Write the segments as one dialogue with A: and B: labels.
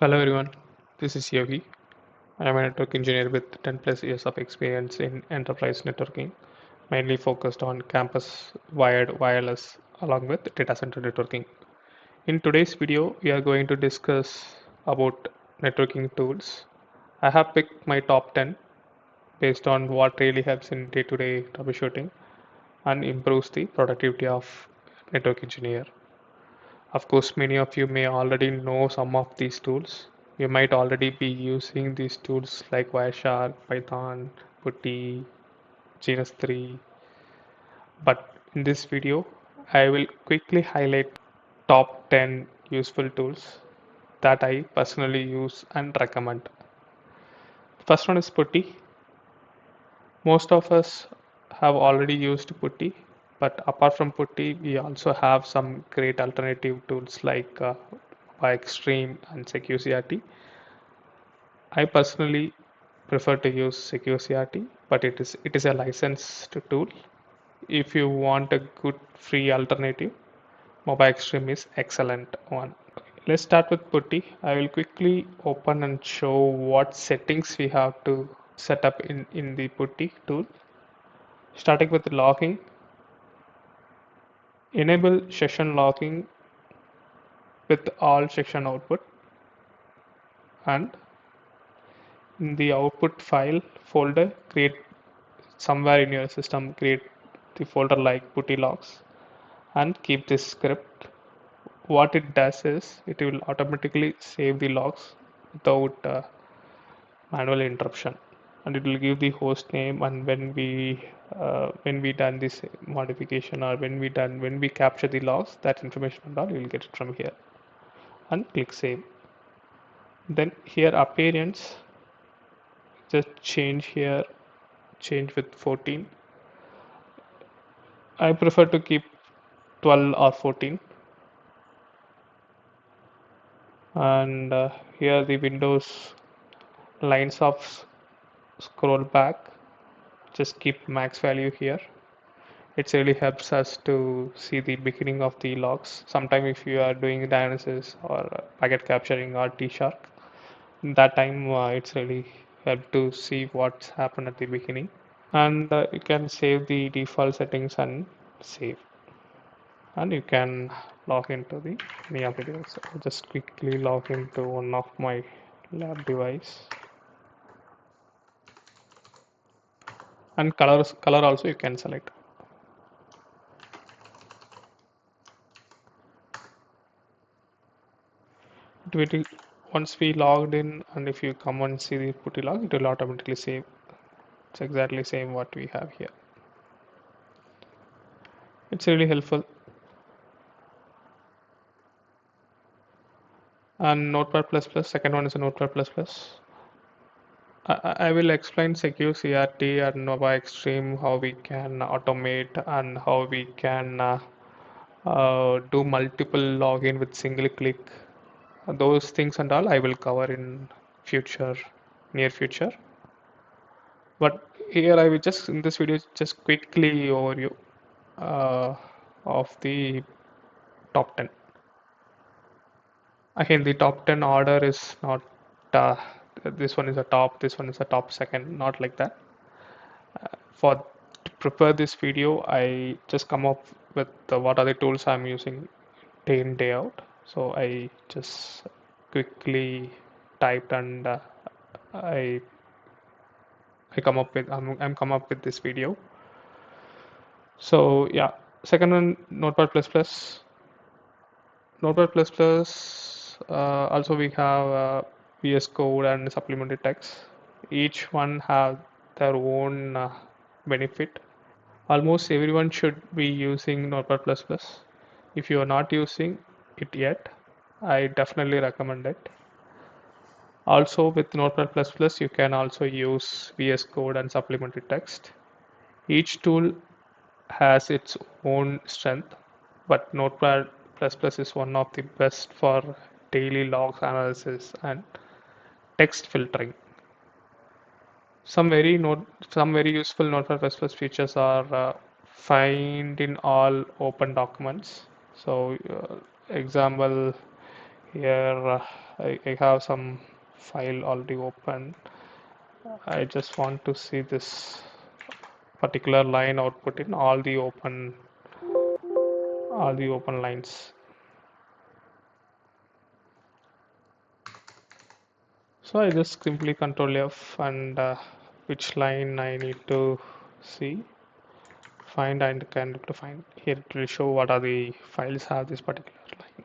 A: Hello everyone, this is Yogi. I am a network engineer with 10 plus years of experience in enterprise networking, mainly focused on campus wired wireless along with data center networking. In today's video, we are going to discuss about networking tools. I have picked my top 10 based on what really helps in day-to-day troubleshooting and improves the productivity of network engineer. Of course, many of you may already know some of these tools. You might already be using these tools like Wireshark, Python, Putty, Genus 3. But in this video, I will quickly highlight top 10 useful tools that I personally use and recommend. First one is Putty. Most of us have already used Putty, but apart from Putty, we also have some great alternative tools like Extreme and SecureCRT. I personally prefer to use SecureCRT, but it is a licensed tool. If you want a good free alternative, Mobile Extreme is excellent one. Let's start with Putty. I will quickly open and show what settings we have to set up in the Putty tool. Starting with logging, enable session logging with all session output, and in the output file folder create somewhere in your system, create the folder like putty logs and keep this script. What it does is it will automatically save the logs without manual interruption, and it will give the host name, and when we done this modification, or when we capture the logs, that information and all, you will get it from here. And click save. Then here appearance, just change here, change with 14. I prefer to keep 12 or 14. And here the windows lines of scroll back, just keep max value here. It really helps us to see the beginning of the logs. Sometimes if you are doing diagnosis or packet capturing or T-Shark, that time it's really help to see what's happened at the beginning. And you can save the default settings and save. And you can log into the any application. So I'll just quickly log into one of my lab device. And color also you can select. It will, once we logged in, and if you come and see the putty log, it will automatically save. It's exactly same what we have here. It's really helpful. And Notepad++, second one is a Notepad++. I will explain Secure CRT and Nova Extreme, how we can automate and how we can do multiple login with single click. Those things and all I will cover in near future. But here I will just in this video just quickly overview uh, of the top 10. Again, the top 10 order is not uh, this one is a top, this one is a top second, not like that. For to prepare this video, I just come up with what are the tools I'm using day in day out. So I just quickly typed, and I I'm come up with this video. So yeah, second one, Notepad++. Notepad++, also we have VS Code and supplementary text. Each one have their own benefit. Almost everyone should be using Notepad++. If you are not using it yet, I definitely recommend it. Also with Notepad++, you can also use VS Code and supplementary text. Each tool has its own strength, but Notepad++ is one of the best for daily logs analysis and text filtering. Some very useful Notepad++ features are find in all open documents. So example, Here I have some file already open. I just want to see this particular line output in all the open lines. So I just simply control F and which line I need to see, find and can define. Here it will show what are the files have this particular line.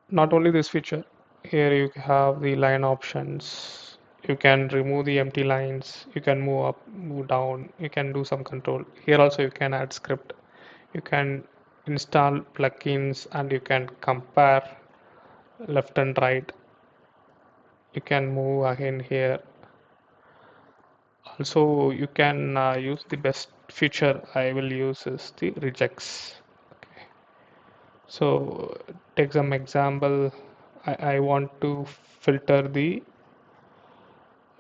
A: Not only this feature, here you have the line options. You can remove the empty lines, you can move up, move down, you can do some control. Here also you can add script, you can install plugins and you can compare left and right. You can move again here. Also you can use the best feature I will use is the rejects. Okay. So take some example. I want to filter the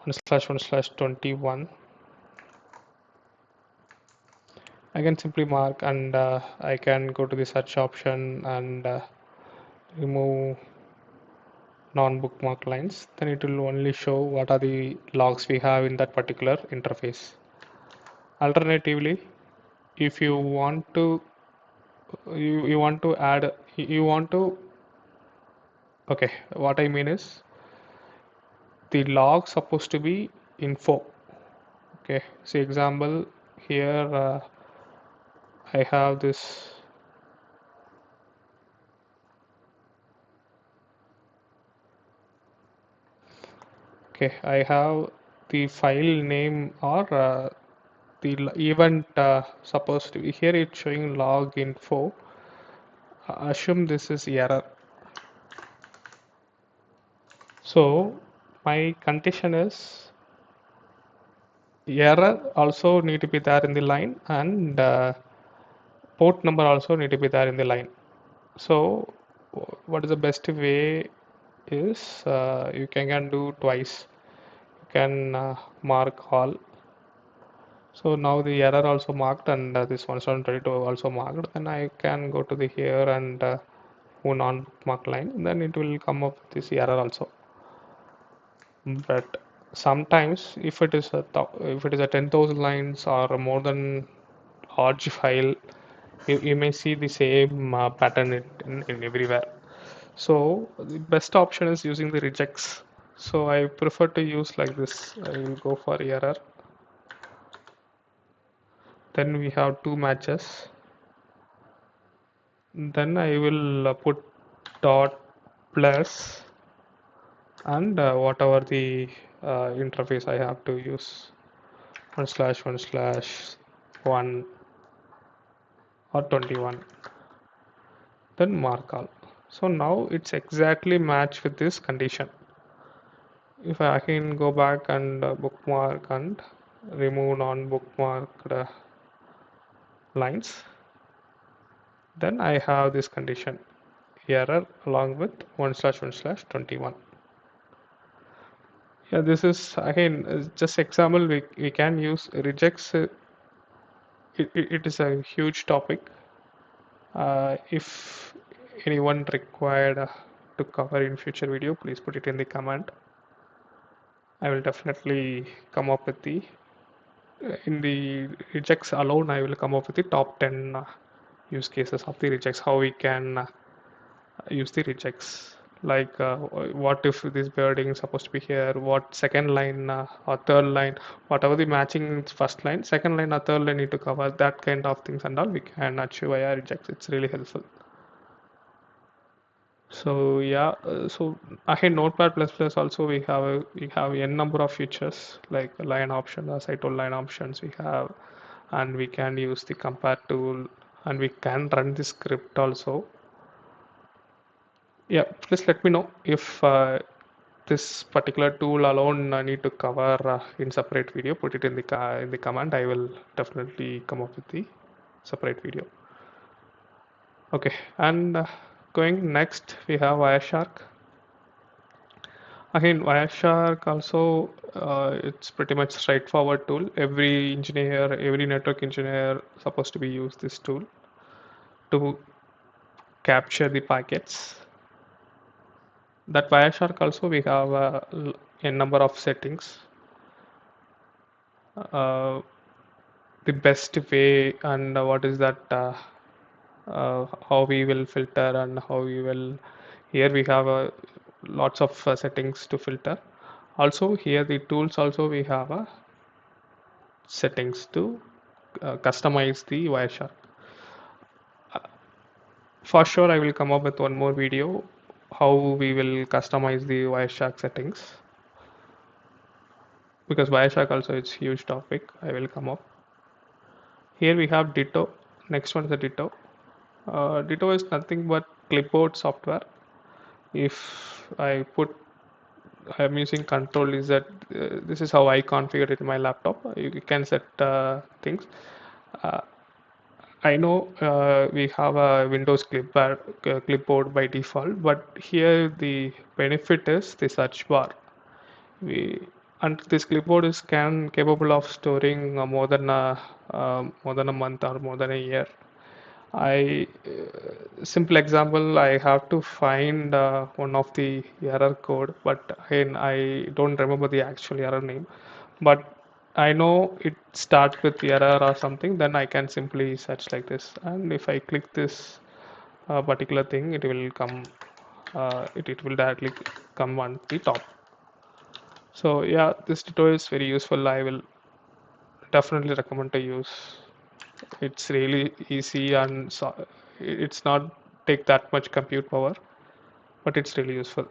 A: 1/1/21. I can simply mark and I can go to the search option and remove non-bookmark lines. Then it will only show what are the logs we have in that particular interface. Alternatively, if you want to you want to add you want to okay, what I mean is the log supposed to be info. Okay, see example here I have this. Okay, I have the file name or the event supposed to be here. It's showing log info. Assume this is error. So my condition is error also need to be there in the line and port number also need to be there in the line. So what is the best way is you can do twice. You can mark all. So now the error also marked and this 1/7/22 also marked. Then I can go to the here and move on mark line. Then it will come up with this error also. But sometimes if it is a 10,000 lines or more than large file, you may see the same pattern in everywhere. So the best option is using the rejects. So I prefer to use like this. I will go for error. Then we have two matches. Then I will put dot plus and whatever the interface I have to use 1/1/1 or 21, then mark all. So now it's exactly matched with this condition. If I can go back and bookmark and remove non-bookmarked lines, then I have this condition error along with 1/1/21. Yeah, this is again just example. We can use rejects. It is a huge topic. If anyone required to cover in future video, please put it in the comment. I will definitely come up with the in the rejects alone. I will come up with the top 10 use cases of the rejects. How we can use the rejects. Like what if this birding is supposed to be here? What second line or third line? Whatever the matching first line, second line or third line need to cover that kind of things and all. We can achieve via rejects. It's really helpful. So yeah, so again Notepad++ also we have n number of features like line options, as I told line options we have, and we can use the compare tool and we can run the script also. Yeah, please let me know if this particular tool alone need to cover in separate video. Put it in the comment. I will definitely come up with the separate video. Okay, and going next we have Wireshark. Again, Wireshark also it's pretty much straightforward tool. Every engineer, every network engineer supposed to be use this tool to capture the packets. That Wireshark also we have a number of settings. Uh, the best way and what is that how we will filter and how we will, here we have lots of settings to filter. Also here the tools also we have settings to customize the Wireshark. For sure I will come up with one more video how we will customize the Wireshark settings, because Wireshark also it's huge topic. I will come up. Here we have Ditto. Next one is the Ditto. Ditto is nothing but clipboard software. If I put, I'm using Control Z. This is how I configure it in my laptop. You can set things. Uh, I know we have a Windows clipboard by default, but here the benefit is the search bar. We and this clipboard is capable of storing more than a month or more than a year. I simple example, I have to find one of the error code, but again I don't remember the actual error name, but I know it starts with error or something. Then I can simply search like this, and if I click this particular thing, it will come. It will directly come on the top. So yeah, this tutorial is very useful. I will definitely recommend to use. It's really easy and so it's not take that much compute power, but it's really useful.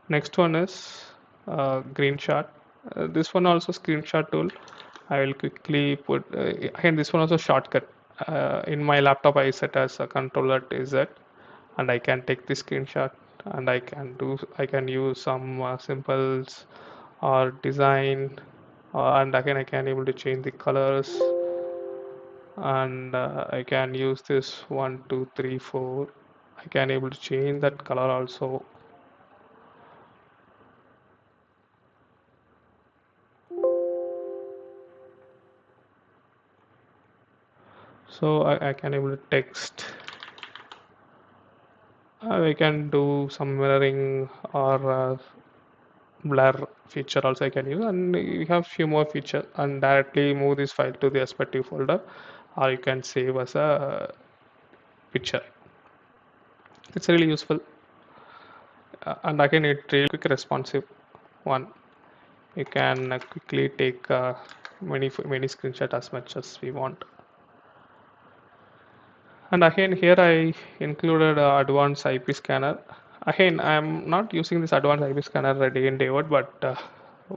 A: Next one is screenshot. This one also screenshot tool. I will quickly put again this one also shortcut. In my laptop I set as a controller Z, and I can take the screenshot and I can use some symbols or design, and again I can able to change the colors, and I can use this 1 2 3 4. I can able to change that color also. So I can able to text. I can do some mirroring or blur feature also I can use, and you have few more feature and directly move this file to the respective folder, or you can save as a picture. It's really useful, and again it really quick responsive one. You can quickly take many screenshot as much as we want. And again here I included advanced IP scanner. Again I'm not using this advanced IP scanner day in day out, but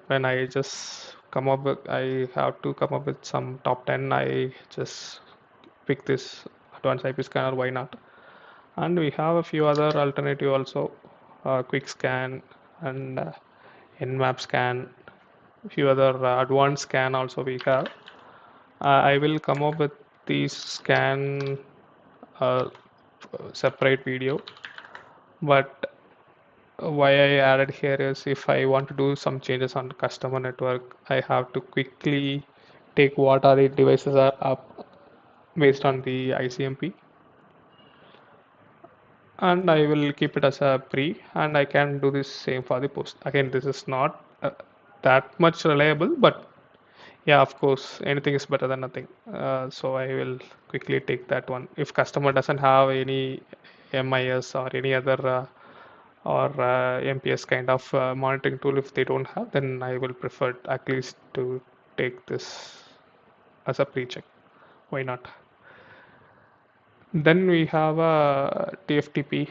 A: when I just come up with, I have to come up with some top 10, I just pick this advanced IP scanner, why not? And we have a few other alternative also, quick scan and nmap scan, few other advanced scan also we have. I will come up with these scan separate video, but why I added here is if I want to do some changes on customer network, I have to quickly take what are the devices are up based on the ICMP, and I will keep it as a pre, and I can do this same for the post. Again, this is not that much reliable, but yeah, of course, anything is better than nothing. So I will quickly take that one. If customer doesn't have any MIS or any other or MPS kind of monitoring tool, if they don't have, then I will prefer at least to take this as a pre-check. Why not? Then we have a TFTP.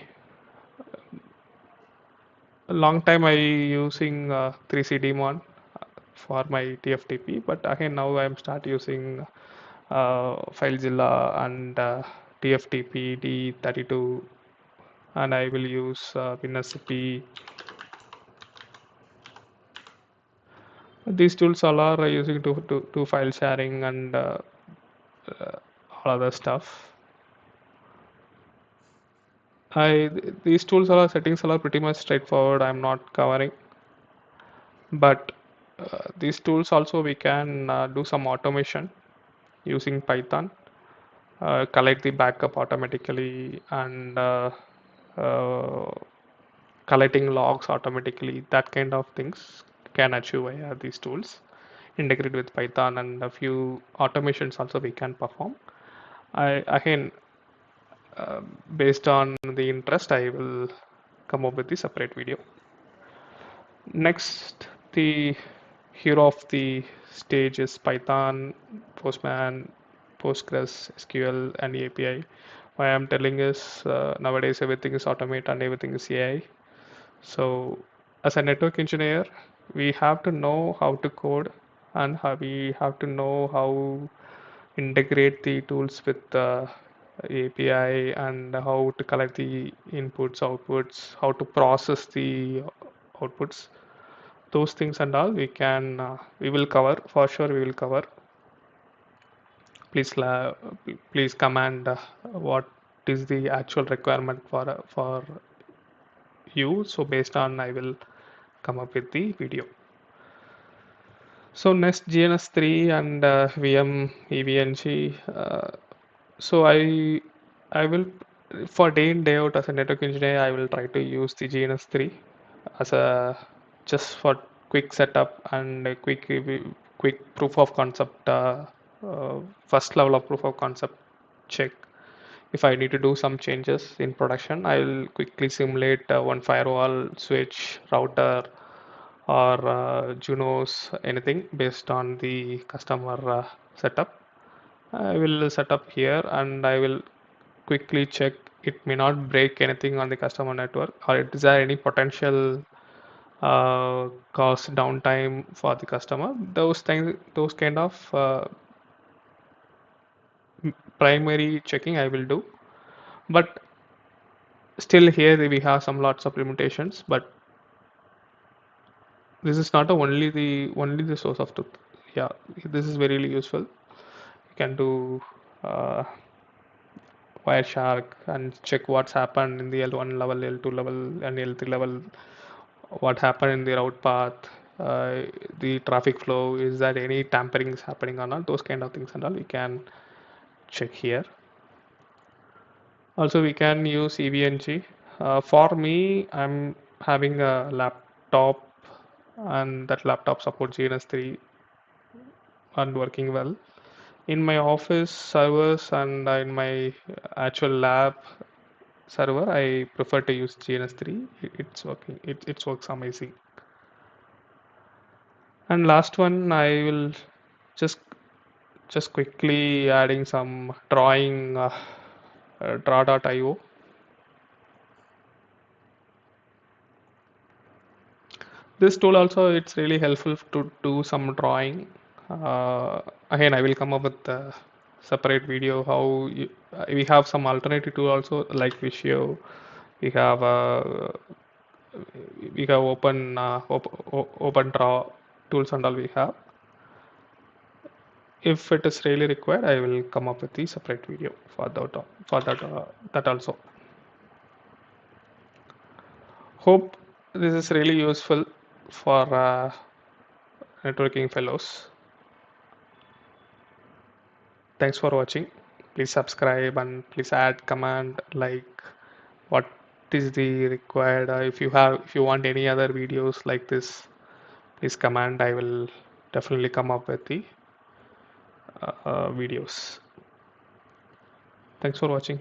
A: A long time I using 3C daemon for my TFTP, but again now I am start using FileZilla and TFTP D32, and I will use WinRecipe. These tools all are using to file sharing and all other stuff. These tools are settings are pretty much straightforward. I'm not covering, but these tools also we can do some automation using Python. collect the backup automatically, and uh, collecting logs automatically. That kind of things can achieve via these tools. Integrate with Python and a few automations also we can perform. I again, based on the interest, I will come up with the separate video. Next, the hero of the stage is Python, Postman, Postgres, SQL, and API. Why I'm telling is nowadays everything is automate and everything is AI. So, as a network engineer, we have to know how to code, and we have to know how integrate the tools with the API, and how to collect the inputs, outputs, how to process the outputs. Those things and all we will cover for sure. We will cover. Please, please command what is the actual requirement for you. So based on, I will come up with the video. So next, GNS3 and VM EVNG. So I will, for day in day out as a network engineer, I will try to use the GNS3 as a just for quick setup and a quick proof of concept, first level of proof of concept check. If I need to do some changes in production, I will quickly simulate one firewall, switch, router, or Junos, anything based on the customer setup. I will set up here, and I will quickly check it may not break anything on the customer network, or is there any potential cause downtime for the customer. Those things, those kind of primary checking I will do. But still here we have some lots of limitations, but this is not only the source of truth. Yeah, this is very useful. You can do Wireshark and check what's happened in the L1 level, L2 level, and L3 level. What happened in the route path, the traffic flow. Is there any tampering is happening or not? Those kind of things and all we can check here. Also, we can use EVNG. For me, I'm having a laptop, and that laptop supports GNS3 and working well. In my office servers and in my actual lab server, I prefer to use GNS3. It's working. It works amazing. And last one, I will just quickly adding some drawing draw.io. This tool also, it's really helpful to do some drawing. Again, I will come up with a separate video how we have some alternative tool also like Visio. We have open draw tools and all we have. If it is really required, I will come up with the separate video for that also. Hope this is really useful for networking fellows. Thanks for watching. Please subscribe and please add command like what is the required. If you want any other videos like this, please command. I will definitely come up with the videos. Thanks for watching.